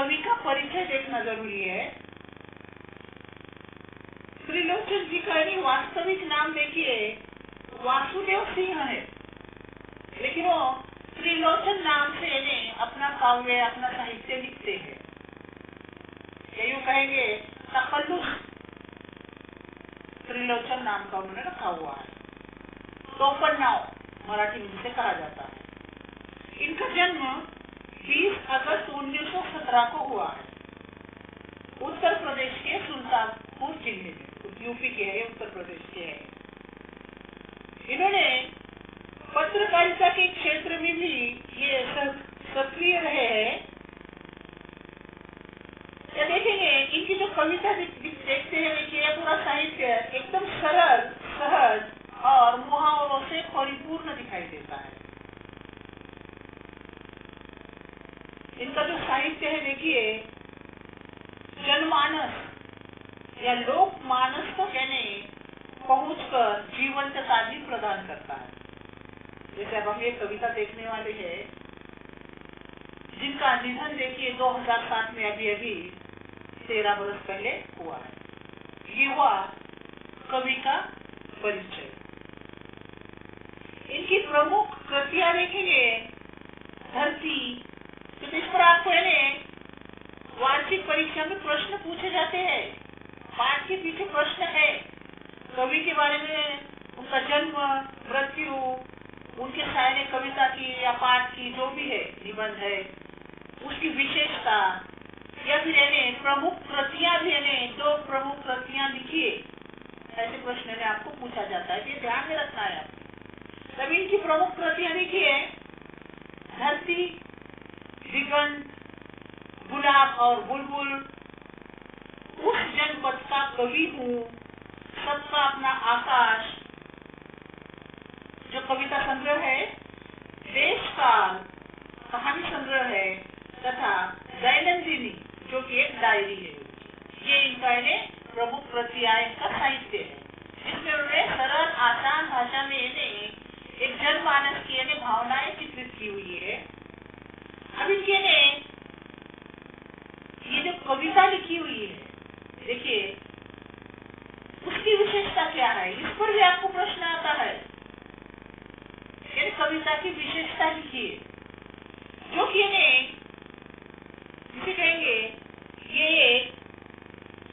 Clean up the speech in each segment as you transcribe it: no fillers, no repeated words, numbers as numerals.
कवि का परिचय देखना जरूरी है। त्रिलोचन जी का वास्तविक नाम देखिए वासुदेव सिंह है, लेकिन वो त्रिलोचन नाम से अपना काव्य अपना साहित्य लिखते हैं। यूं कहेंगे तखल्लुस त्रिलोचन नाम का उन्होंने रखा हुआ है। टोपणनाव मराठी में जिसे कहा जाता है। इनका जन्म 20 अगस्त 1917 को हुआ है उत्तर प्रदेश के सुल्तानपुर जिले में। यूपी के है, उत्तर प्रदेश के है। इन्होंने पत्रकारिता के क्षेत्र में भी ये सक्रिय रहे हैं। या देखेंगे इनकी जो कविता देखते हैं, देखिए पूरा साहित्य एकदम सरल सहज और मुहावरों से परिपूर्ण दिखाई देता है। इनका जो साहित्य है देखिए जनमानस या लोक मानस को पहुंचकर जीवंतता भी प्रदान करता है। जैसे अब हम ये कविता देखने वाले हैं जिनका निधन देखिए 2007 में अभी 13 वर्ष पहले हुआ है। ये हुआ कवि का परिचय। इनकी प्रमुख कृतियां देखेंगे धरती, तो इस पर आपको वार्षिक परीक्षा में प्रश्न पूछे जाते हैं। पाठ के पीछे प्रश्न है कवि के बारे में, उनका जन्म, मृत्यु, उनके शायरी कविता की या पाठ की जो भी है निबंध है, उसकी विशेषता, या फिर प्रमुख कृतियां भी दो प्रमुख कृतियां लिखिए, ऐसे प्रश्न आपको पूछा जाता है। ये ध्यान में रखना है आपको। तब इनकी प्रमुख कृतियां लिखिए धरती, दिगंत, गुलाब और बुलबुल, उस जनपद का कवि हूँ, सबका अपना आकाश जो कविता संग्रह है, देश काल कहानी संग्रह है, तथा दैनंदिनी जो कि एक डायरी है। ये इनका प्रमुख कृतियां का साहित्य है, जिसमें उन्होंने सरल आसान भाषा में एक जनमानस की भावनाएं चित्रित की हुई है। अब इनके ये जो कविता लिखी हुई है देखिए उसकी विशेषता क्या है, इस पर भी आपको प्रश्न आता है। कविता की विशेषता लिखिए जो कि जिसे कहेंगे ये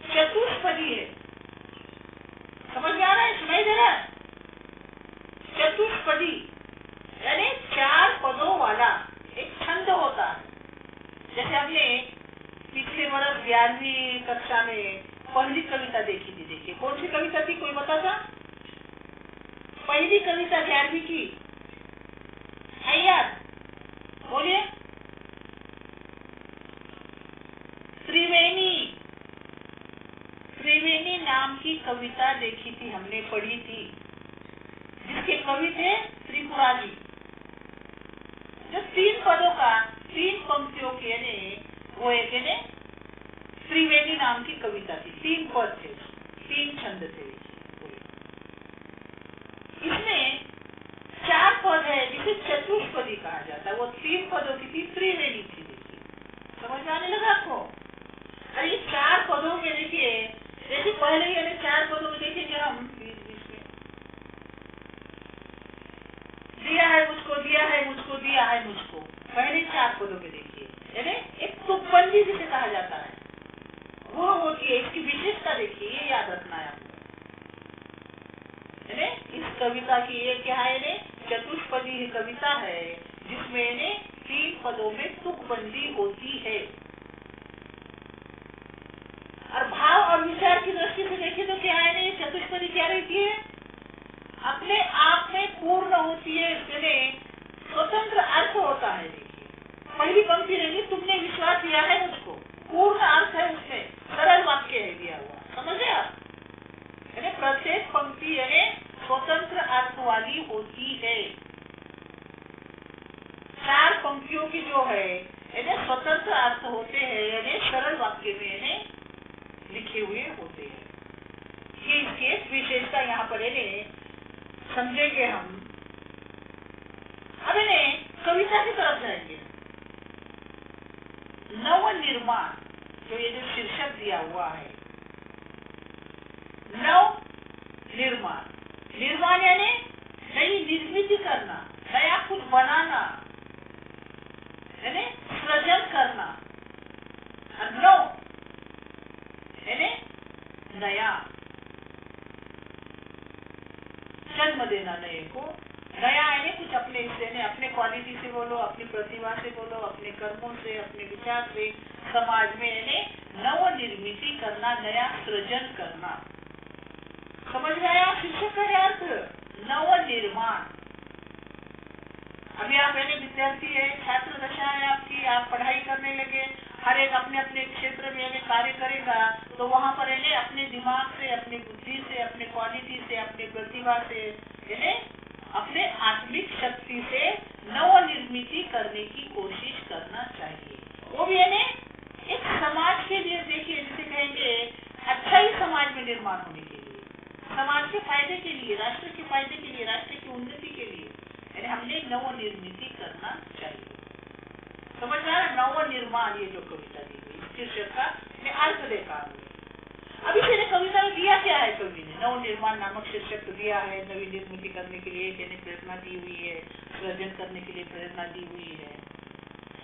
चतुष्पदी है। समझ में आ रहा है, सुनाई दे रहा है? चतुष्पदी यानी 4 पदों वाला एक छंद होता है। जैसे हमने पिछले वर्ष 11वीं कक्षा में पहली कविता देखी थी। देखिए कौन सी कविता थी, कोई बता था? पहली कविता 11वीं की है याद? बोलिए। त्रिवेणी, त्रिवेणी नाम की कविता देखी थी, हमने पढ़ी थी, जिसके कवि थे त्रिपुरा जी। जो 3 पदों का 3 पंक्तियों के वो एक त्रिवेणी नाम की कविता थी। 3 पद थे, 3 छंद थे। इसमें 4 पद है जिसे चतुष्पदी कहा जाता है। वो 3 पदों की थी, त्रिवेणी थी। देखिए समझ में आने लगा आपको? और ये 4 पदों में देखिए, जैसे पहले ही 4 पदों में देखेंगे हम, दिया है मुझको, दिया है मुझको, दिया है मुझको, पहले 4 पदों में देखिए एक तुकबंदी जिसे कहा जाता है वो होती है। इसकी विशेषता देखिए, ये याद रखना है आपको। इस कविता की ये क्या है, चतुष्पदी कविता है जिसमें 3 पदों में तुकबंदी होती है। और भाव और विचार की दृष्टि से देखिए तो क्या है, ये चतुष्पदी क्या रहती है, अपने आप में पूर्ण होती है, स्वतंत्र अर्थ होता है। देखिए पहली पंक्ति रहेगी, तुमने विश्वास दिया है मुझको, पूर्ण अर्थ है उसमें, सरल वाक्य है दिया हुआ, समझे आप? प्रत्येक पंक्ति स्वतंत्र अर्थ वाली होती है। 4 पंक्तियों की जो है स्वतंत्र अर्थ होते हैं, सरल वाक्य में लिखे हुए होते हैं। ये इसकी विशेषता यहाँ पर समझेंगे हम। अब कविता की तरफ जाएंगे। 9 नवनिर्माण, जो ये जो शीर्षक दिया हुआ है, नव निर्माण, निर्माण यानी नई निर्मित करना, नया कुछ बनाना, यानी सृजन करना, नव यानी नया, जन्म देना नए को, नया यानी कुछ अपने से, अपने क्वालिटी से बोलो, अपनी प्रतिभा से बोलो, अपने कर्मों से, अपने विचार से समाज में यानी नव निर्मित करना, नया सृजन करना। समझ में आया शिक्षक का अर्थ? नव निर्माण। अभी आप यानी विद्यार्थी है, छात्र दशा है आपकी, आप पढ़ाई करने लगे, हर एक अपने अपने क्षेत्र में यानी कार्य करेगा, तो वहाँ पर यानी अपने दिमाग से, अपनी बुद्धि से, अपने क्वालिटी से, अपने प्रतिभा से, यानी अपने आत्मिक शक्ति से नव निर्मित करने की कोशिश करना चाहिए। वो भी यानी एक समाज के लिए, देखिए जिसे कहेंगे अच्छा ही समाज में निर्माण होने के लिए, समाज के फायदे के लिए, राष्ट्र के फायदे के लिए, राष्ट्र की उन्नति के लिए, यानी हमने नव निर्मित करना चाहिए। समझ में आ रहा? नव निर्माण, ये जो कविता दी गई शीर्षक का अर्थ देखा। अब इसे कविता में दिया क्या है? कवि ने नव निर्माण नामक शीर्षक दिया है, नवी निर्मित करने के लिए यानी प्रेरणा दी हुई है, सृजन करने के लिए प्रेरणा दी हुई है।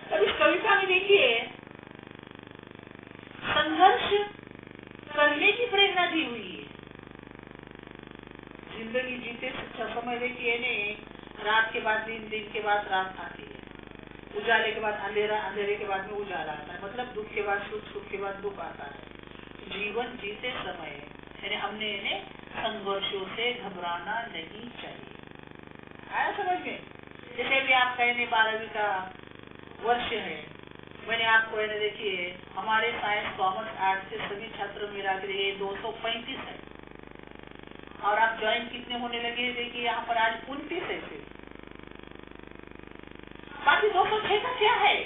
अब इस कविता में देखिए संघर्ष करने की प्रेरणा दी हुई है। जिंदगी जीते समय देखिए नहीं, रात के बाद दिन, दिन के बाद रात आती है, उजाले के बाद अंधेरा, अंधेरे के बाद में उजाला आता है, मतलब दुख के बाद सुख, सुख के बाद दुख आता है। जीवन जीते समय यानी हमने इन्हें संघर्षों से घबराना नहीं चाहिए। आया समझ में? जैसे भी आप कहने 12वीं का वर्ष है, मैंने आपको यानी देखिए हमारे साइंस, कॉमर्स, आर्ट्स के सभी छात्र मिला के 235 है, और आप ज्वाइन कितने होने लगे? देखिए यहाँ पर आज 29 है सिर्फ, बाकी 206 का क्या है?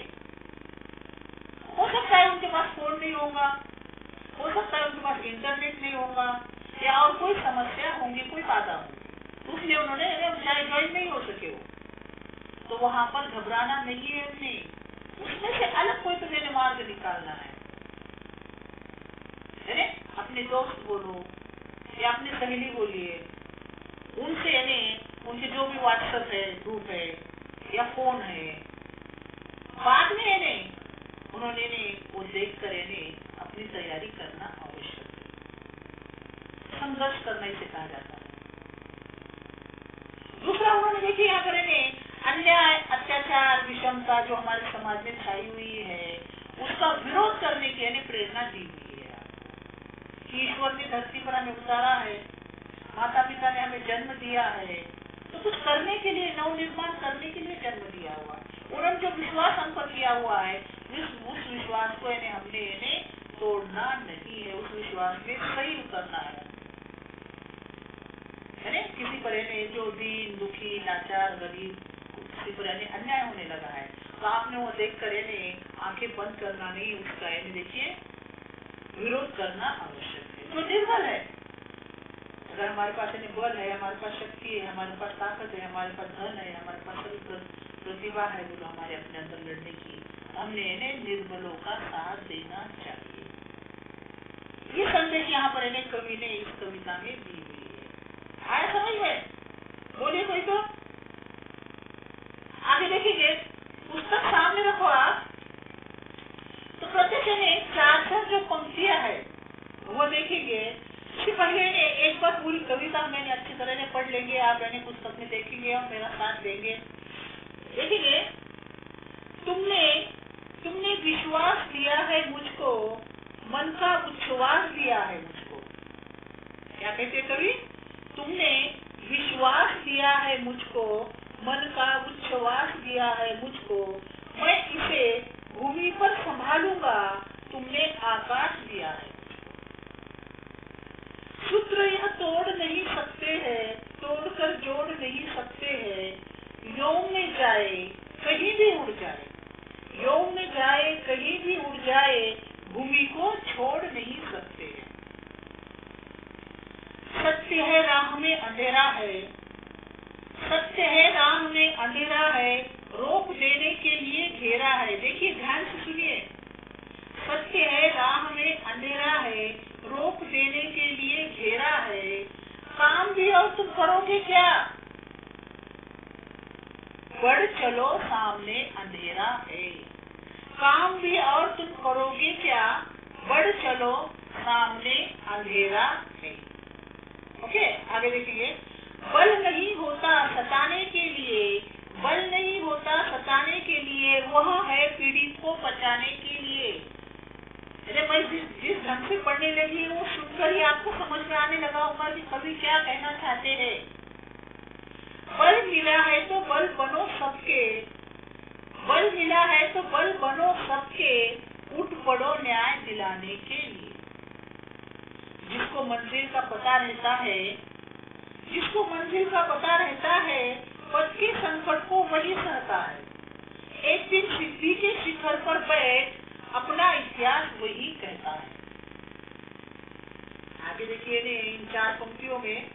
हो सकता है उनके पास फोन नहीं होगा, हो सकता है उनके पास इंटरनेट नहीं होगा, या और कोई समस्या होंगी, कोई बाधा होगी, तो इसलिए उन्होंने ज्वाइन नहीं हो सके हो। तो वहां पर घबराना नहीं है, उसमें से अलग कोई तो मैंने मार्ग निकालना है। अपने दोस्त बोलो या अपनी सहेली बोलिए, उनसे यानी उनके जो भी व्हाट्सएप है, ग्रुप है या फोन है, बाद में यानी उन्होंने वो देख कर यानी अपनी तैयारी करना आवश्यक है। संघर्ष करना इसे कहा जाता है। दूसरा उन्होंने देखिए यहाँ पर अन्याय, अत्याचार, विषमता जो हमारे समाज में छाई हुई है, उसका विरोध करने की यानी प्रेरणा दी हुई है। ईश्वर ने धरती पर हमें उतारा है, माता पिता ने हमें जन्म दिया है, तो कुछ करने के लिए, नव निर्माण करने के लिए जन्म दिया हुआ। उन्होंने जो विश्वास हम पर किया हुआ है, उस विश्वास को यानी हमने तोड़ना नहीं है, उस विश्वास में सही उतरना है। किसी पर जो दीन, दुखी, लाचार, गरीब, किसी पर अन्याय होने लगा है, तो आपने वो देख कर आंखें बंद करना नहीं, उसका देखिए विरोध करना आवश्यक है। जो निर्बल है, अगर हमारे पास बल है, हमारे पास शक्ति है, हमारे पास ताकत है, हमारे पास धन है, हमारे पास सभी प्रतिभा है बोलो हमारे अपने अंदर लड़ने की, हमने निर्बलों का साथ देना चाहिए। ये संदेश यहाँ पर कवि ने इस कविता में दी हुई है। आया समझ में? बोलिए कोई तो। आगे देखेंगे, पुस्तक सामने रखो आप, तो प्रत्येक 4 जो पंक्तियां है वो देखेंगे। इससे पहले एक बार पूरी कविता मैंने अच्छी तरह से पढ़ लेंगे, आप पुस्तक में देखेंगे और मेरा साथ देंगे। देखेंगे, तुमने विश्वास दिया है मुझको, मन का उच्छ्वास दिया है मुझको। क्या कहते कवि? तुमने विश्वास दिया है मुझको, मन का उच्छ्वास दिया है मुझको, मैं इसे भूमि पर संभालूंगा, तुमने आकाश दिया है। सूत्र यह तोड़ नहीं सकते हैं, तोड़कर जोड़ नहीं सकते हैं, व्योम में जाए कहीं भी उड़ जाए, व्योम में जाए कहीं भी उड़ जाए, भूमि को छोड़ नहीं सकते हैं। सत्य है राह में अंधेरा है, सत्य है राह में अंधेरा है, रोक देने के लिए घेरा है। देखिए ध्यान से सुनिए, सत्य है, राह में अंधेरा है, रोक देने के लिए घेरा है, काम भी और तुम करोगे क्या, बढ़ चलो सामने अंधेरा है, काम भी और तुम करोगे क्या, बढ़ चलो सामने अंधेरा है। ओके, आगे देखेंगे। बल नहीं होता सताने के लिए, बल नहीं होता सताने के लिए, वह है पीड़ित को बचाने के लिए। मैं जिस ढंग से पढ़ने लगी वो सुनकर ही आपको समझ में आने लगा होगा कि कवि क्या कहना चाहते हैं। बल मिला है तो बल बनो सबके, बल मिला है तो बल बनो सबके, उठ पड़ो न्याय दिलाने के लिए। जिसको मंजिल का पता रहता है, जिसको मंजिल का पता रहता है, पथ के संकट को वही सहता है। एक दिन सिद्धि के शिखर पर बैठ अपना इतिहास वही कहता है। आगे देखिए इन 4 पंक्तियों में,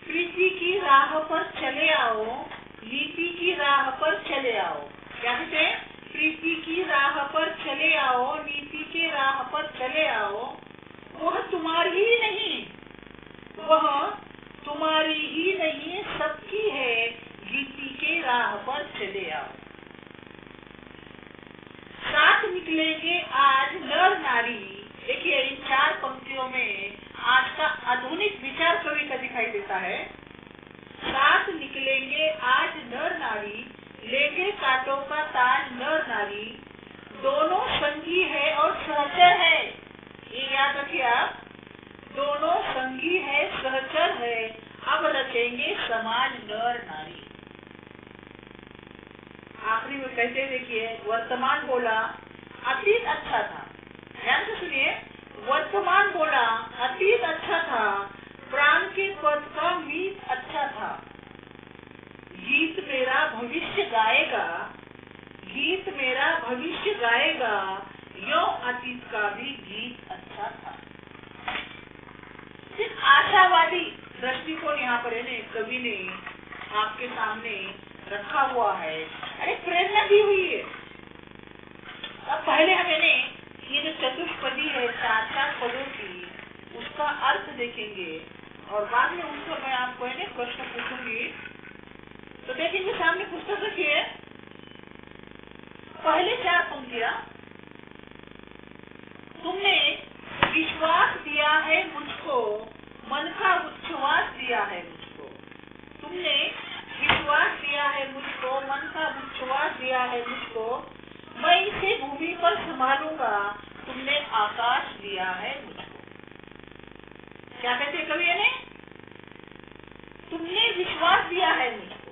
प्रीति की राह पर चले आओ, नीति की राह पर चले आओ। क्या कहते हैं? प्रीति की राह पर चले आओ, नीति की राह पर चले आओ, वह तुम्हारी ही नहीं, वह तुम्हारी ही नहीं सबकी है, गीति के राह पर चले आओ। साथ निकलेंगे आज नर नारी। देखिए इन 4 पंक्तियों में आज का आधुनिक विचार कवि का दिखाई देता है। साथ निकलेंगे आज नर नारी, लेंगे कांटों का ताज नर नारी, दोनों संगी है और सहचर है। ये याद रखिए आप, दोनों संगी है सहचर है, अब रचेंगे समाज नर नारी। आखिरी में कहते देखिए, वर्तमान बोला अतीत अच्छा था। ध्यान से सुनिए, वर्तमान बोला अतीत अच्छा था, प्राण के पद का मीत अच्छा था, गीत मेरा भविष्य गाएगा, गीत मेरा भविष्य गाएगा, यो अतीत का भी गीत अच्छा था। आशावादी दृष्टिकोण यहाँ पर है कवि ने आपके सामने रखा हुआ है। अरे प्रेरणा दी हुई है। अब पहले हमें ये जो चतुष्पदी है 4 पदों की, उसका अर्थ देखेंगे और बाद में उसको मैं आपको प्रश्न पूछूंगी। तो देखेंगे सामने पुस्तक रखिए, पहले 4 पंक्तियां, तुमने विश्वास दिया है मुझको, मन का उच्छ्वास दिया है मुझको, तुमने विश्वास दिया है मुझको, मन का उच्छ्वास दिया है मुझको, मैं इसे भूमि पर संभालूंगा, तुमने आकाश दिया है मुझको। क्या कहते कवि ने? तुमने विश्वास दिया है मुझको।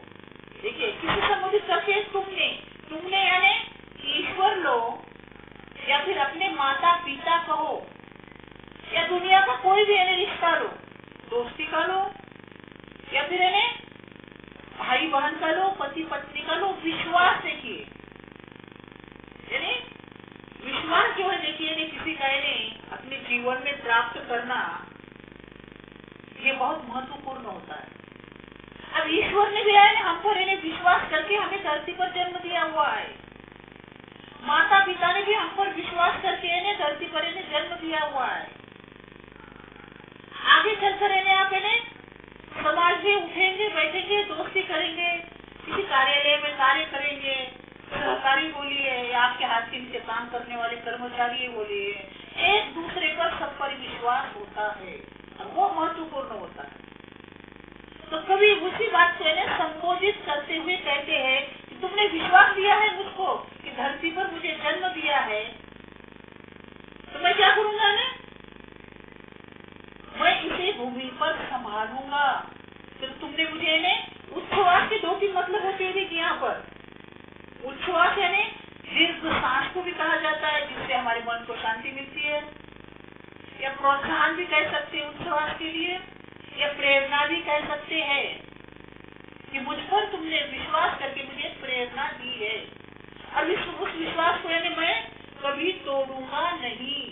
देखिए किसी संबोधित करके तुमने यानी ईश्वर लो, या फिर अपने माता पिता कहो, या दुनिया का कोई भी रिश्ता लो, दोस्ती का लो, या फिर भाई बहन का लो, पति पत्नी का लो, विश्वास देखिए, यानी विश्वास जो है देखिए किसी का अपने जीवन में प्राप्त करना, ये बहुत महत्वपूर्ण होता है। अब ईश्वर ने भी हम पर विश्वास करके हमें धरती पर जन्म दिया हुआ है, माता पिता ने भी हम पर विश्वास करके धरती पर जन्म दिया हुआ है। आगे चलकर आप समाज में उठेंगे, बैठेंगे, दोस्ती करेंगे, किसी कार्यालय में कार्य करेंगे, सहकारी बोलिए या आपके हाथ के नीचे काम करने वाले कर्मचारी बोलिए, एक दूसरे पर सब पर विश्वास होता है और वो महत्वपूर्ण होता है। तो कभी उसी बात को संबोधित करते हुए कहते हैं कि तुमने विश्वास दिया है मुझको कि धरती पर मुझे जन्म दिया है, तो मैं क्या करूंगा मैं इसे भूमि पर संभालूंगा। तो तुमने मुझे उच्छ्वास के 2-3 मतलब होते हैं यहाँ पर। उच्छ्वास यानी दीर्घ सांस को भी कहा जाता है, जिससे हमारे मन को शांति मिलती है, या प्रोत्साहन भी कह सकते हैं उच्छ्वास के लिए, या प्रेरणा भी कह सकते हैं कि मुझ पर तुमने विश्वास करके मुझे प्रेरणा दी है और उस विश्वास को मैं कभी तोड़ूंगा नहीं,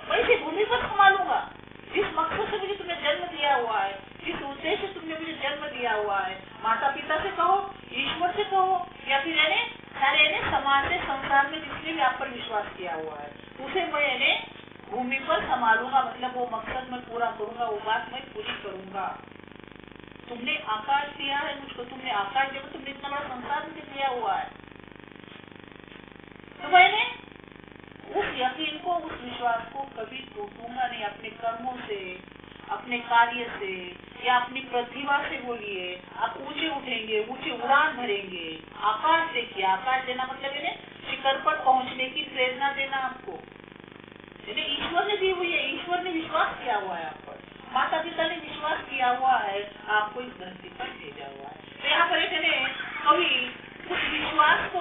मैं इसे भूमि पर संभालूंगा। जिस मकसद से मुझे तुमने जन्म दिया हुआ है, जिस उद्देश्य से तुमने मुझे जन्म दिया हुआ है, माता पिता से कहो, ईश्वर से कहो, या फिर सारे समाज से संसार में जिसने भी आप पर विश्वास किया हुआ है उसे मैंने भूमि पर संभालूंगा, मतलब वो मकसद मैं पूरा करूंगा, वो बात मैं पूरी करूंगा। तुमने आकाश दिया है मुझको, तुमने आकाश दिया, तुमने इतना बड़ा संसार मुझे दिया हुआ है, तो मैंने उस यकीन को, उस विश्वास को कभी टूटूंगा नहीं। अपने कर्मों से, अपने कार्य से या अपनी प्रतिभा से बोलिए, आप ऊंचे उठेंगे, ऊंचे उड़ान भरेंगे। आकाश देखिए, आकाश देना मतलब है शिखर पर पहुंचने की प्रेरणा देना आपको, ईश्वर ने दी हुई है, ईश्वर ने विश्वास किया हुआ है आप पर, माता पिता ने विश्वास किया हुआ है, आपको इस धरती पर भेजा हुआ है। तो यहाँ पर कभी उस विश्वास को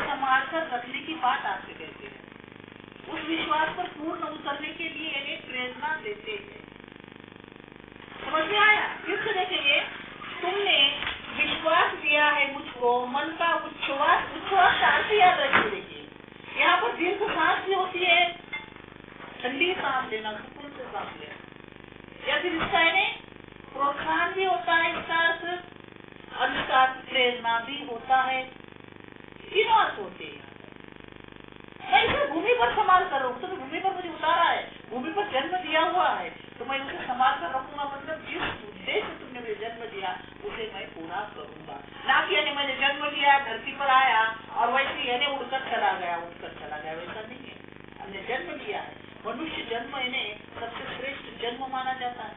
संभाल कर रखने की बात आपसे कहते हैं, उस विश्वास पर पूर्ण उतरने के लिए प्रेरणा देते हैं। समझ में आया? फिर से देखेंगे, तुमने विश्वास दिया है मुझको, मन का उच्छ्वास, उच्छ्वास सांस याद रखिए। देखिए यहाँ पर दीर्घ सांस भी होती है, ठंडी सांस लेना, सुकून से सांस लेना, या फिर इसका प्रोत्साहन भी होता है, इसका अर्थ और इसका अर्थ प्रेरणा भी होता है। तीनों अर्थ होते हैं। मैं इसे भूमि पर संभाल कर रखूँ, तो भूमि पर मुझे उतारा है, भूमि पर जन्म दिया हुआ है, तो मैं उसे संभाल कर रखूंगा, मतलब जिस उद्देश्य से तुमने मुझे जन्म दिया उसे मैं पूरा करूंगा। ना कि मैंने जन्म लिया, धरती पर आया और वैसे उड़कर चला गया, वैसा नहीं है। हमने जन्म लिया है, मनुष्य जन्म सबसे श्रेष्ठ जन्म माना जाता है,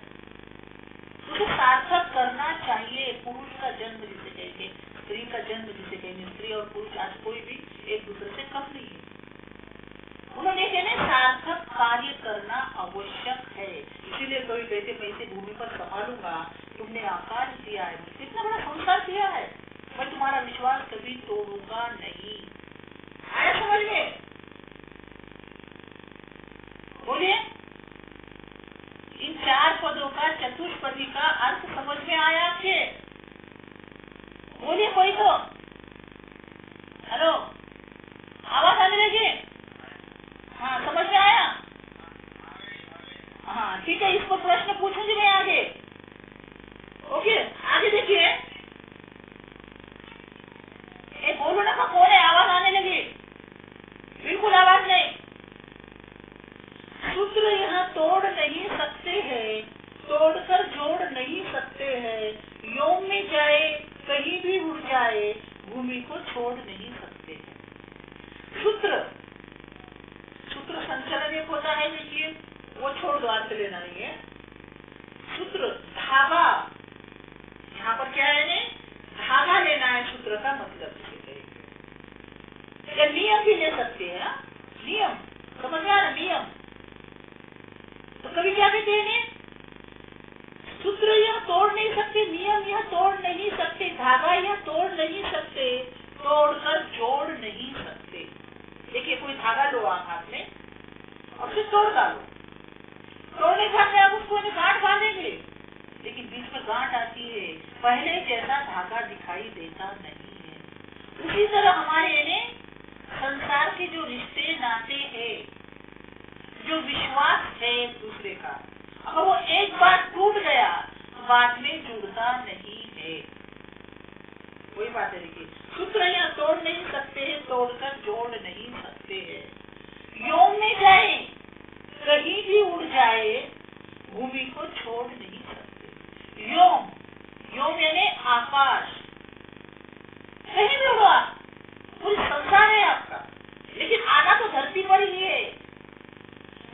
उसे सार्थक करना चाहिए। पुरुष का जन्म जिसे कहेंगे, स्त्री का जन्म जिसे कहेंगे, स्त्री और पुरुष आज कोई भी एक दूसरे से कम नहीं है। उन्होंने सार्थक कार्य करना आवश्यक है, इसीलिए कोई कहते मैं इसे भूमि पर संभालूंगा, तुमने आकाश दिया है, इतना बड़ा संसार दिया है, मैं तुम्हारा विश्वास कभी तोड़ूंगा नहीं। आया समझ में? बोलिए, इन चार पदों का, चतुष्पदी का अर्थ समझ में आया आपके? बोलिए कोई तो। हेलो, आवाज आने लगी? हाँ, समझ में आया? हाँ ठीक है, इस पर प्रश्न पूछूंगी मैं आगे। ओके, आगे देखिए, बोलो ना, कौन है? आवाज आने लगी? बिल्कुल आवाज नहीं। सूत्र यहाँ तोड़ नहीं सकते हैं, तोड़कर जोड़ नहीं सकते हैं, व्योम में जाए, कहीं भी उड़ जाए, भूमि को छोड़ नहीं सकते हैं। सूत्र संचलन एक होता है, देखिए वो छोड़ दो, अर्थ लेना नहीं है। सूत्र धागा, यहाँ पर क्या है, धागा लेना है, सूत्र का मतलब या नियम भी ले सकते हैं। नियम समझ में आ रहा? नियम तो कभी क्या कहते हैं, सूत्र यह तोड़ नहीं सकते, नियम यह तोड़ नहीं सकते, धागा यह तोड़ नहीं सकते, तोड़कर जोड़ नहीं सकते। देखिए, कोई धागा लो आप हाथ में और फिर तोड़ डालो, तोड़ने के बाद आप उसको गांठ बांधेंगे, लेकिन बीच में गांठ आती है, पहले जैसा धागा दिखाई देता नहीं है। उसी तरह हमारे संसार के जो रिश्ते नाते हैं, जो विश्वास है एक दूसरे का, अगर वो एक बार टूट गया तो बाद में जुड़ता नहीं है। वही बात है, देखिए, सूत्र यहाँ तोड़ नहीं सकते हैं, तोड़कर जोड़ नहीं सकते हैं। व्योम में जाए, कहीं भी उड़ जाए, भूमि को छोड़ नहीं सकते। व्योम, व्योम यानी आकाश, कहीं भी उड़ो, पूरी संसार है आपका, लेकिन आना तो धरती पर ही है।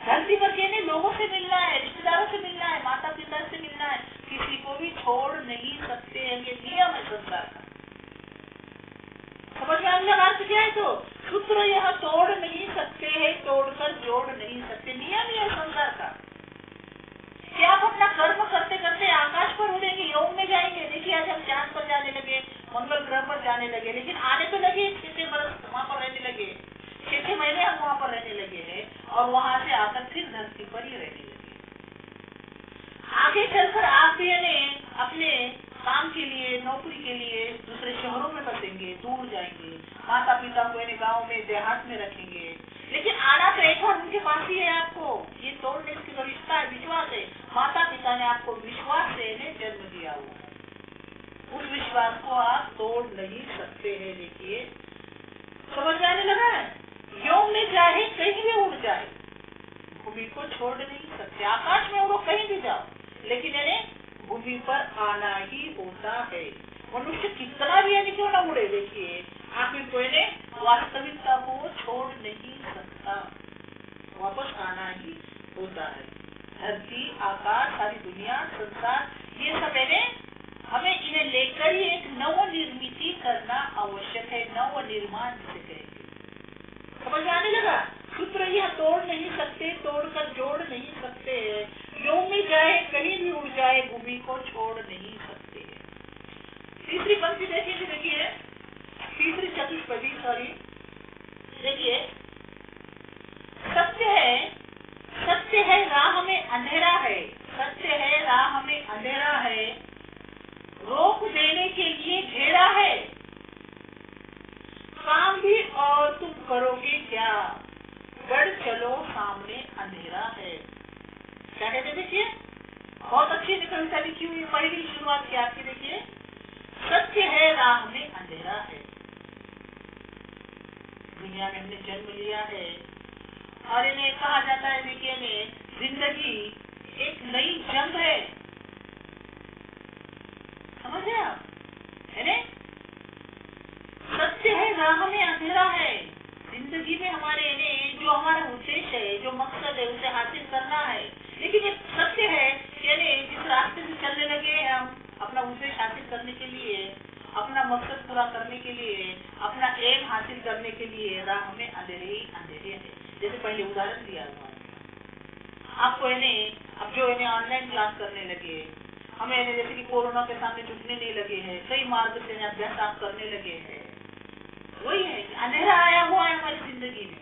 धरती पर कहने लोगों से मिलना है, रिश्तेदारों से मिलना है, माता पिता से मिलना है, किसी को भी छोड़ नहीं सकते हैं, ये नियम है संसार का। समझ में आने लगा अर्थ क्या है? तो सूत्र यह तोड़ नहीं सकते हैं, तोड़कर जोड़ नहीं सकते, नियम ही है संसार का। क्या आप अपना कर्म करते करते आकाश पर उड़ेंगे, योग में जाएंगे? देखिए, आज हम चांद पर जाने लगे, मंगल ग्रह पर जाने लगे, लेकिन आने तो लगे 6 बरस वहां पर रहने लगे, 6 महीने हम वहां पर रहने लगे हैं, और वहां से आकर फिर धरती पर ही रहने लगे। आगे चलकर आप भी अपने काम के लिए, नौकरी के लिए दूसरे शहरों में बसेंगे, दूर जाएंगे, माता पिता को गाँव में, देहात में रखेंगे, लेकिन आना तो एक बार उनके पास ही है आपको। ये तोड़ने का रिश्ता है, विश्वास है। माता पिता ने आपको विश्वास से जन्म दिया हुआ है, उस विश्वास को आप तोड़ नहीं सकते हैं। देखिए, समझ में आने लगा है? को छोड़ नहीं सकते। आकाश में उड़ो, कहीं भी जाओ, लेकिन भूमि पर आना ही होता है। मनुष्य कितना भी क्यों ना उड़े, देखिए आखिर कोई वास्तविकता को छोड़ नहीं सकता, वापस आना ही होता है। धरती, आकाश, सारी दुनिया, संसार, ये सब हमें इन्हें लेकर ही एक नवनिर्मिति करना आवश्यक है। नवनिर्माण से कहेंगे। समझ में आने लगा? सूत्र यह तोड़ नहीं सकते, तोड़कर जोड़ नहीं सकते। यो में जाए, कहीं भी उड़ जाए, भूमि को छोड़ नहीं सकते। तीसरी पंक्ति देखिए, देखिए तीसरी चतुष्पदी, सॉरी, देखिए सत्य है, सत्य है राह में अंधेरा है, सत्य है राह में अंधेरा है, रोक देने के लिए घेरा है, काम भी और तुम करोगे क्या, बढ़ चलो सामने अंधेरा है। क्या कहते देखिए, बहुत अच्छी कविता लिखी हुई। पहली शुरुआत क्या आपकी, देखिए सत्य है राह में अंधेरा है। दुनिया में हमने जन्म लिया है और इन्हें कहा जाता है, देखिए जिंदगी एक नई जंग है। समझ रहे आप? सत्य है राह में अंधेरा है। जिंदगी में हमारे जो हमारा उद्देश्य है, जो मकसद है, उसे हासिल करना है। लेकिन ये सत्य है कि जिस रास्ते से चलने लगे हैं हम अपना उद्देश्य हासिल करने के लिए, अपना मकसद पूरा करने के लिए, अपना एम हासिल करने के लिए, राह में अंधेरे ही अंधेरे है। जैसे पहले उदाहरण दिया हुआ, आपको अब जो ऑनलाइन क्लास करने लगे, हमें जैसे कि कोरोना के सामने झुकने नहीं लगे हैं, कई मार्ग से अभ्यास आप करने लगे हैं। वही है, अंधेरा आया हुआ है हमारी जिंदगी में,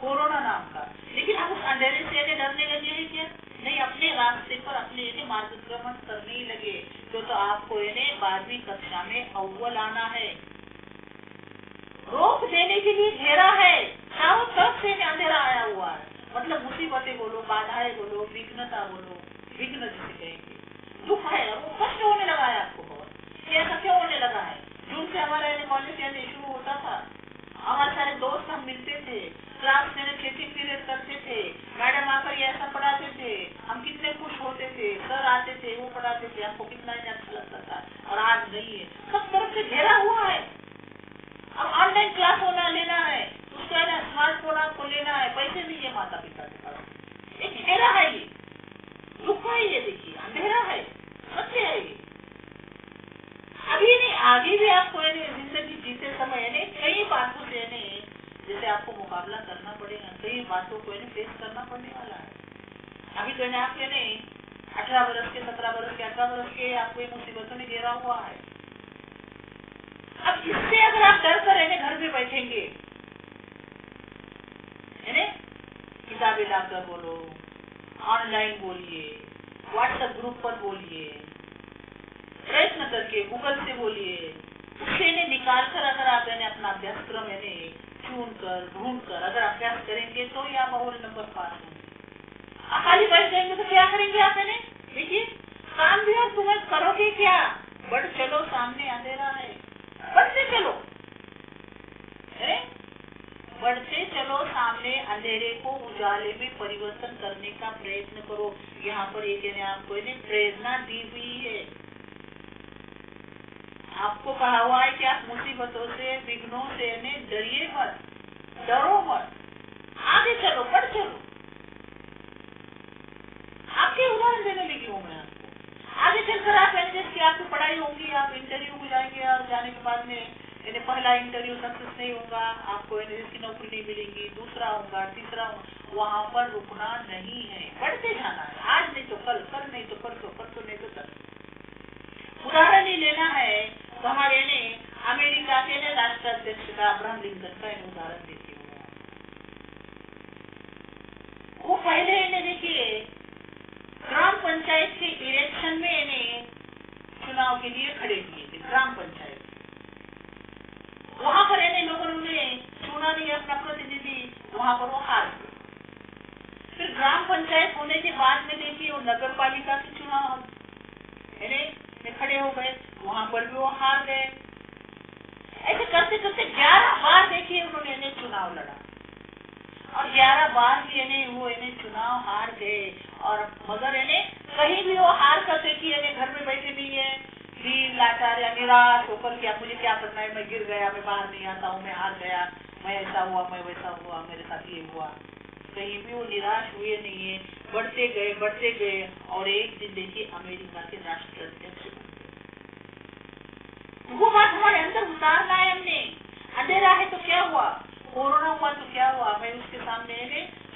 कोरोना नाम का। लेकिन हम उस अंधेरे से डरने लगे हैं क्या? नहीं, अपने रास्ते पर अपने मार्गक्रमण करने ही लगे। तो आपको 12वीं कक्षा में अव्वल आना है। रोक देने के लिए घेरा है, चारों तरफ से अंधेरा आया हुआ है। मतलब मुसीबतें बोलो, बाधाएं बोलो, विघ्नता बोलो, विघ्न जिसे कहेंगे, दुख है, वो कष्ट होने लगा है आपको बहुत। ऐसा क्यों होने लगा है? जून से हमारा कॉलेज शुरू होता था, हमारे सारे दोस्त हम मिलते थे, क्लास में चेकिंग पीरियड करते थे, मैडम आकर ये ऐसा पढ़ाते थे, हम कितने खुश होते थे, सर आते थे, वो पढ़ाते थे, हमको कितना अच्छा लगता था। और आज नहीं है, सब तरफ से घेरा हुआ है। अब ऑनलाइन क्लास होना लेना है, उसको स्मार्टफोन आपको लेना है, पैसे नहीं है माता पिता के पास। एक घेरा है, ये दुख है, ये देखिए अंधेरा है, सत्य है ये। अभी नहीं, आगे भी आपको जिंदगी जीते समय कई बातों से जैसे आपको मुकाबला करना पड़ेगा, कई बातों को फेस करना पड़ने वाला है। अभी तो आप 18 वर्ष के, 17 वर्ष के, 18 वर्ष के आपको मुसीबतों में घेरा हुआ है। अब इससे अगर आप डर कर घर पे बैठेंगे, किताबें लाकर बोलो, ऑनलाइन बोलिए, व्हाट्सएप ग्रुप पर बोलिए, प्रयत्न करके गूगल से बोलिए, उससे निकाल कर अगर आप अपना अभ्यासक्रम चुन कर, ढूंढ कर अगर अभ्यास करेंगे तो ही आप अव्वल नंबर पास होंगे। खाली बैठ जाएंगे तो क्या करेंगे आप? देखिए, काम भी और तुम्हें करोगे क्या? बढ़ चलो सामने अंधेरा है, बढ़ते चलो, बढ़ते चलो सामने अंधेरे को उजाले में परिवर्तन करने का प्रयत्न करो। यहाँ पर एक आपको प्रेरणा दी हुई है। आपको कहा हुआ है कि आप मुसीबतों से, विघ्नों से डरिए मत, डरो मत, आगे चलो, बढ़ चलो। आपके उदाहरण देने लगी हूँ मैं आपको। आगे चलकर आप जैसे आपकी पढ़ाई होगी, आप इंटरव्यू को जाएंगे और जाने के बाद में पहला इंटरव्यू सक्सेस नहीं होगा, आपको जिसकी नौकरी नहीं मिलेगी, दूसरा होगा, तीसरा होगा। वहाँ पर रुकना नहीं है, बढ़ते जाना है। आज नहीं तो कल, कल नहीं तो परसों, परसों नहीं तो कल। उदाहरण ही लेना है तो हमारे अमेरिका के राष्ट्राध्यक्ष का अब्राहम लिंकन का उदाहरण देती हूँ। वो पहले देखिए ग्राम पंचायत के इलेक्शन में चुनाव के लिए खड़े किए थे, ग्राम पंचायत। वहां पर लोगों ने चुना नहीं अपना प्रतिनिधि, वहां पर वो हार गए। फिर ग्राम पंचायत होने के बाद में देखिए वो नगर पालिका के चुनाव में खड़े हो गए, वहां पर भी वो हार गए। ऐसे करते करते 11 बार देखिए उन्होंने चुनाव लड़ा। और 11 बार भी वो चुनाव हार गए। और मगर कहीं भी वो हार करते कि घर में बैठे नहीं है, दीन लाचार या निराश होकर क्या मुझे क्या करना है, मैं गिर गया, मैं बाहर नहीं आता हूँ, मैं हार गया, मैं ऐसा हुआ, मैं वैसा हुआ, मेरे साथ ये हुआ। कहीं भी वो निराश हुए नहीं है, बढ़ते गए और एक दिन देखिए अमेरिका के राष्ट्राध्यक्ष बन गए। वो बात हमारे अंदर उतारना है हमने। अंधेरा है तो क्या हुआ, कोरोना हुआ तो क्या हुआ, मैं उसके सामने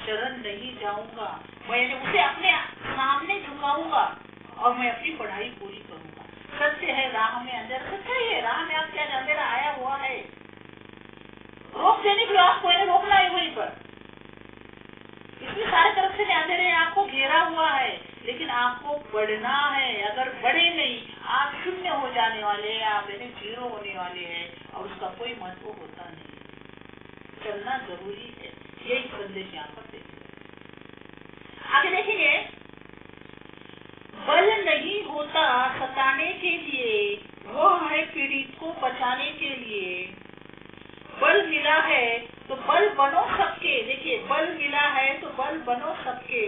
शरण नहीं जाऊंगा, मैं उसे अपने सामने झुकाऊंगा और मैं अपनी पढ़ाई पूरी करूंगा। सत्य है राह में अंधेरा, सच्चाई है राह में आप क्या अंधेरा आया हुआ है, रोक देने के लिए आपको रोकना है वहीं पर। इसमें सारे तरफ से अंधेरे आपको घेरा हुआ है, लेकिन आपको बढ़ना है। अगर बढ़े नहीं आप शून्य हो जाने वाले हैं, आप जीरो होने वाले हैं और उसका कोई महत्व होता नहीं। चलना जरूरी है, यही संदेश यहाँ पर देखेंगे। आगे देखेंगे, बल नहीं होता सताने के लिए, वो है पीड़ित को बचाने के लिए। बल मिला है तो बल बनो सबके, देखिए बल मिला है तो बल बनो सबके,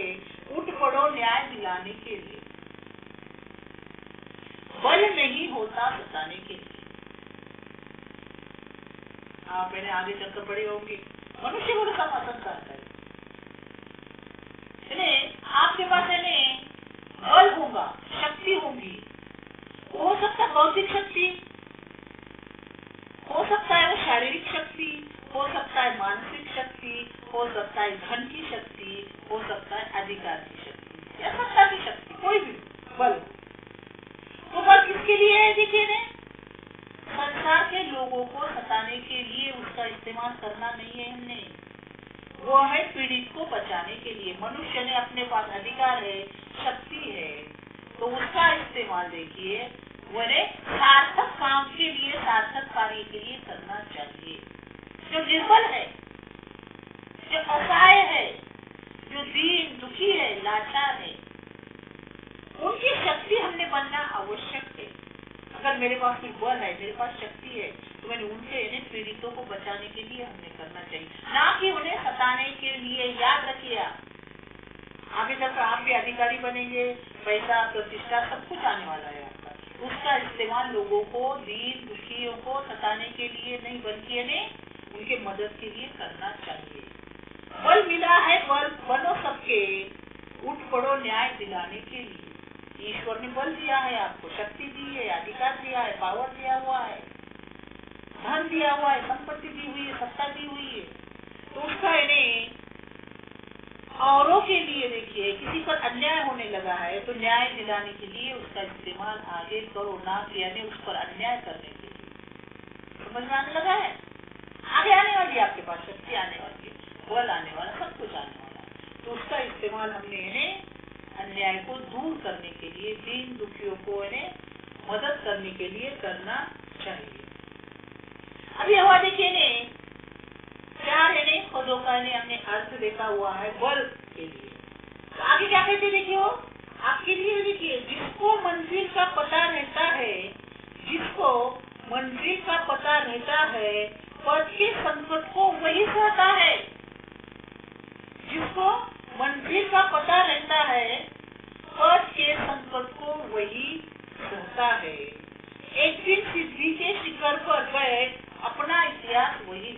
उठ पड़ो न्याय दिलाने के लिए। बल नहीं होता सताने के लिए। आप मैंने आगे चलकर पढ़े होंगे, मनुष्य को समर्थन करता है। आपके पास बल होगा, शक्ति होगी, हो सकता है बौद्धिक शक्ति, हो सकता है वो शारीरिक शक्ति, हो सकता है मानसिक शक्ति, हो सकता है धन की शक्ति, हो सकता है अधिकार की शक्ति या सत्ता की शक्ति, कोई भी बल। तो बल किसके लिए है, देखिए संसार के लोगों को सताने के लिए उसका इस्तेमाल करना नहीं है हमने, वो है पीड़ित को बचाने के लिए। मनुष्य ने अपने पास अधिकार है, शक्ति है, तो उसका इस्तेमाल देखिए वो सार्थक काम के लिए, सार्थक कार्य के लिए करना चाहिए। जो निर्बल है, जो असहाय है, जो दीन दुखी है, लाचार है, उनकी शक्ति हमने बनना आवश्यक है। अगर मेरे पास कोई बल है, मेरे पास शक्ति है, तो मैंने उनसे पीड़ितों को बचाने के लिए हमने करना चाहिए, ना कि उन्हें सताने के लिए। याद रखिए, आगे चलकर आप भी अधिकारी बनेंगे, पैसा प्रतिष्ठा सब कुछ आने वाला है आपका, उसका इस्तेमाल लोगों को, दीन दुखियों को सताने के लिए नहीं, बल्कि उनके मदद के लिए करना चाहिए। बल मिला है बल बनो सबके, उठ पड़ो न्याय दिलाने के लिए। ईश्वर ने बल दिया है, आपको शक्ति दी है, अधिकार दिया है, पावर दिया हुआ है, धन दिया हुआ है, संपत्ति दी हुई है, सत्ता दी हुई है, तो उसका औरों के लिए देखिए किसी पर अन्याय होने लगा है तो न्याय दिलाने के लिए उसका इस्तेमाल आगे करो, ना कि उस पर अन्याय करने के लिए। समझ में आने लगा है? आगे आने वाली है, आपके पास शक्ति आने वाली है, बल आने वाला, सब कुछ आने वाला है, तो उसका इस्तेमाल हमने अन्याय को दूर करने के लिए, दीन दुखियों को मदद करने के लिए करना चाहिए। अभी हुआ देखिए चार पदों का हमने अर्थ देखा हुआ है बल के लिए। तो आगे क्या कहते देखिए, वो आपके लिए देखिए, जिसको मंजिल का पता रहता है, जिसको मंजिल का पता रहता है, पद के संकट को वही सहता है। जिसको मंजिल का पता रहता है, पद के संकट को वही सहता है। एक दिन सिद्धि के शिखर पर बैठ अपना इतिहास वही